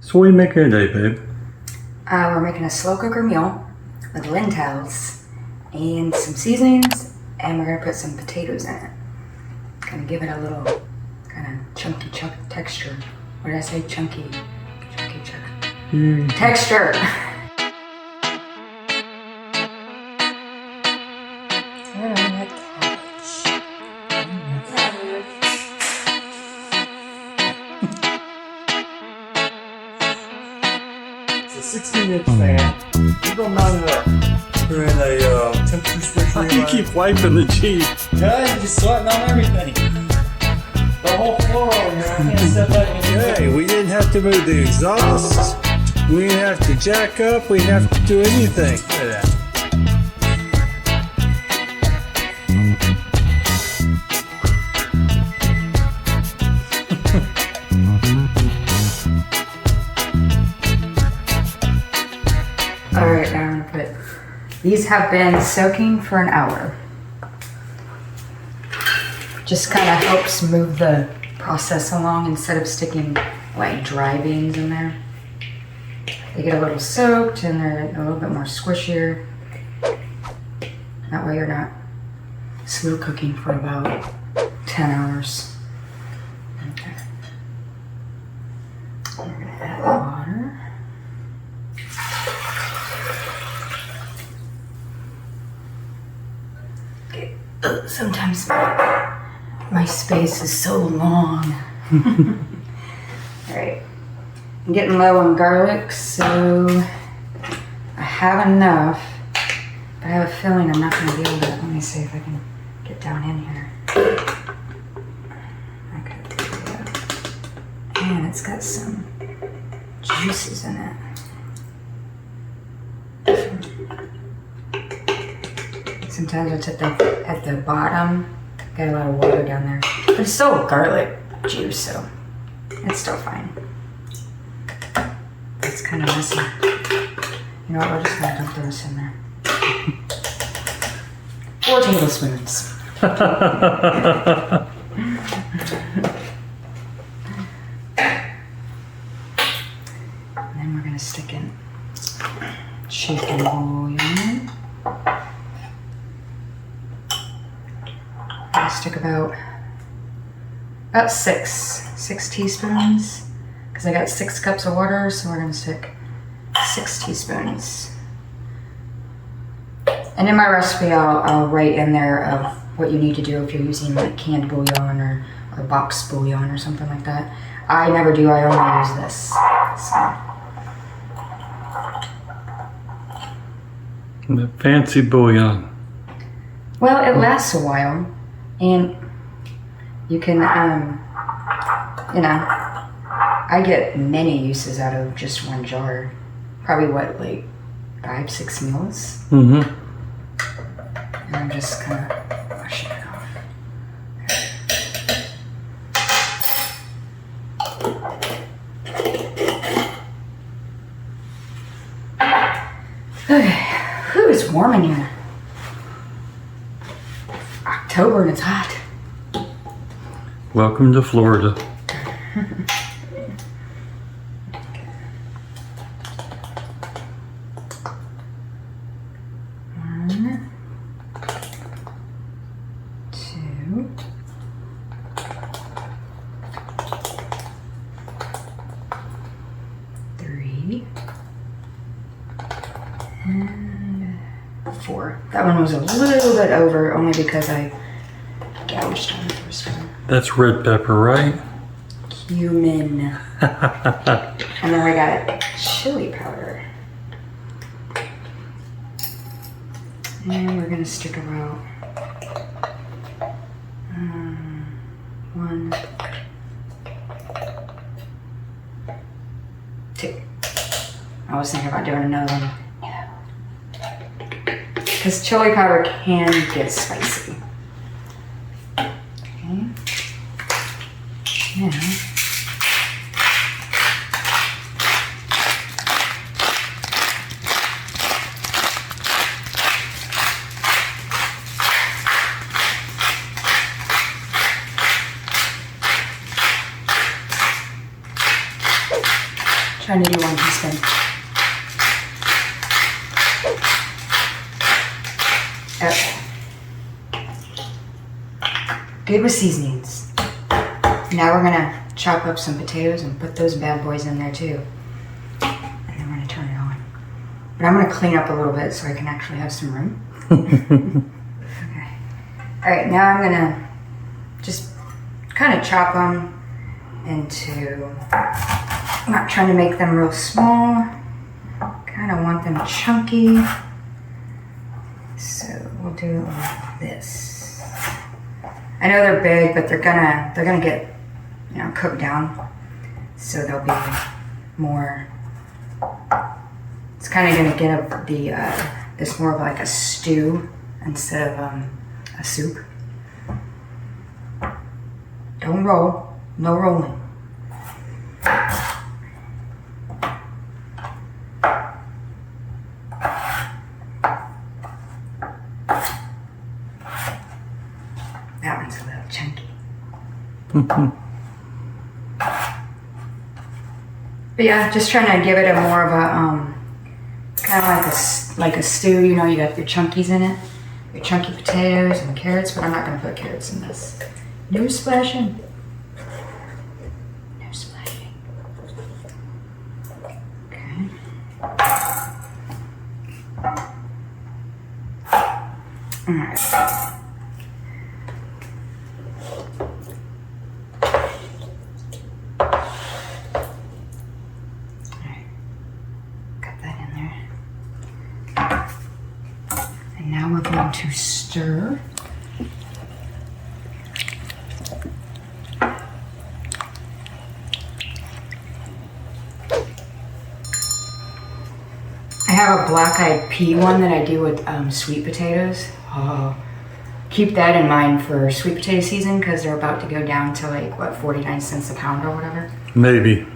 So what are you making today, babe? We're making a slow cooker meal with lentils and some seasonings, and we're gonna put some potatoes in it. Kind of give it a little kind of chunky texture. What did I say? Chunky texture. It's a 16-inch fan. You don't mount it up. We're in a temperature switch. How do you keep wiping the Jeep? Guys, you're just sweating on everything. The whole floor over here. I can't step back and Hey, we didn't have to move the exhaust. We didn't have to jack up. We didn't have to do anything. Look at that. Alright, now I'm gonna put, these have been soaking for an hour. Just kind of helps move the process along instead of sticking like dry beans in there. They get a little soaked and they're a little bit more squishier. That way you're not slow cooking for about 10 hours. Okay. We're gonna add water. Sometimes my space is so long. Alright. I'm getting low on garlic, so I have enough, but I have a feeling I'm not going to be able to. Let me see if I can get down in here. Okay, yeah. And it's got some juices in it. Sometimes it's at the bottom. Got a lot of water down there. But it's still garlic juice, so it's still fine. It's kind of messy. You know what, we're just gonna dump the rest in there. 4 tablespoons. And then we're gonna stick in shaken bouillon. I'm gonna stick about 6 teaspoons. Because I got 6 cups of water, so we're going to stick 6 teaspoons. And in my recipe, I'll write in there of what you need to do if you're using like canned bouillon or boxed bouillon or something like that. I never do, I only use this. So. The fancy bouillon. Well, it lasts a while, and you can, you know, I get many uses out of just one jar. Probably what, like 5-6 meals? Mm-hmm. And I'm just kind of washing it off. Okay. Whew, it's warm in here. October and it's hot. Welcome to Florida. And 4. That one was a little bit over, only because I gouged on the first one. That's red pepper, right? Cumin. And then we got chili powder. And we're gonna stick about 1, 2. I was thinking about doing another one. Because chili powder can get spicy. Okay. Now, try trying to do 1 teaspoon. Okay. Good with seasonings. Now we're gonna chop up some potatoes and put those bad boys in there too. And then we're gonna turn it on. But I'm gonna clean up a little bit so I can actually have some room. Okay. All right, now I'm gonna just kind of chop them into, I'm not trying to make them real small. Kind of want them chunky. So we'll do it like this. I know they're big, but they're gonna get, you know, cooked down. So they'll be more, it's kind of gonna get this more of like a stew instead of a soup. Don't roll, no rolling. That one's a little chunky. But yeah, just trying to give it a more of a kind of like a stew. You know, you got your chunkies in it, your chunky potatoes and carrots. But I'm not gonna put carrots in this. No splashing. No splashing. Okay. All right. Now we're going to stir. I have a black-eyed pea one that I do with sweet potatoes. Oh, keep that in mind for sweet potato season because they're about to go down to like, what, 49 cents a pound or whatever? Maybe.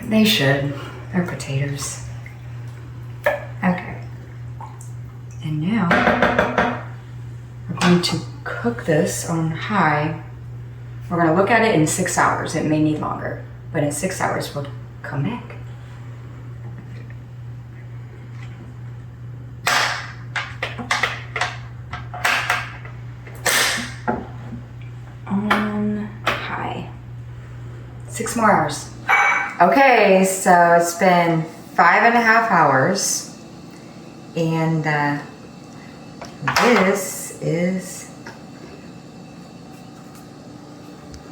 They should. They're potatoes. Okay. And now we're going to cook this on high. We're going to look at it in 6 hours. It may need longer, but in 6 hours we'll come back. On high. 6 more hours. Okay, so it's been 5.5 hours. And this is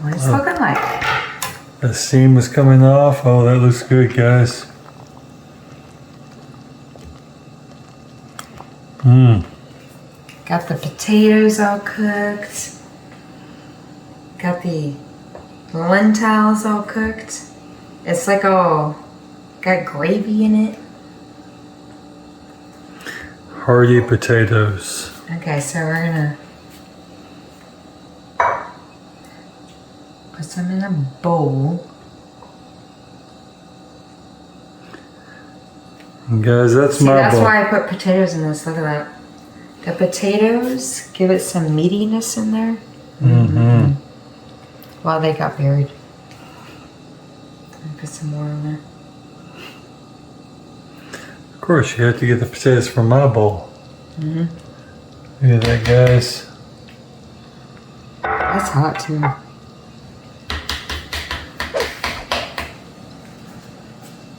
what it's looking like. The steam is coming off. Oh, that looks good, guys. Got the potatoes all cooked. Got the lentils all cooked. It's like all got gravy in it. Hearty potatoes. Okay, so we're gonna put some in a bowl. And guys, that's See, my that's bowl. why I put potatoes in this. Look at that. The potatoes give it some meatiness in there. While they got buried. Put some more in there. Of course, you have to get the potatoes from my bowl. Look at that, guys. That's hot too.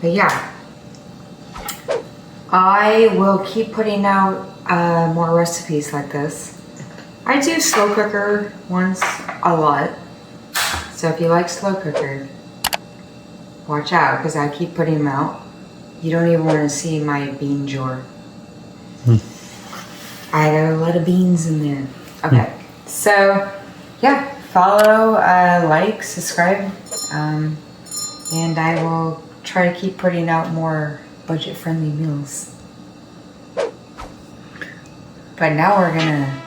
But yeah, I will keep putting out more recipes like this. I do slow cooker ones a lot. So if you like slow cooker, watch out because I keep putting them out. You don't even want to see my bean jar. I got a lot of beans in there. Okay, so yeah, follow, like, subscribe, and I will try to keep putting out more budget-friendly meals. But now we're gonna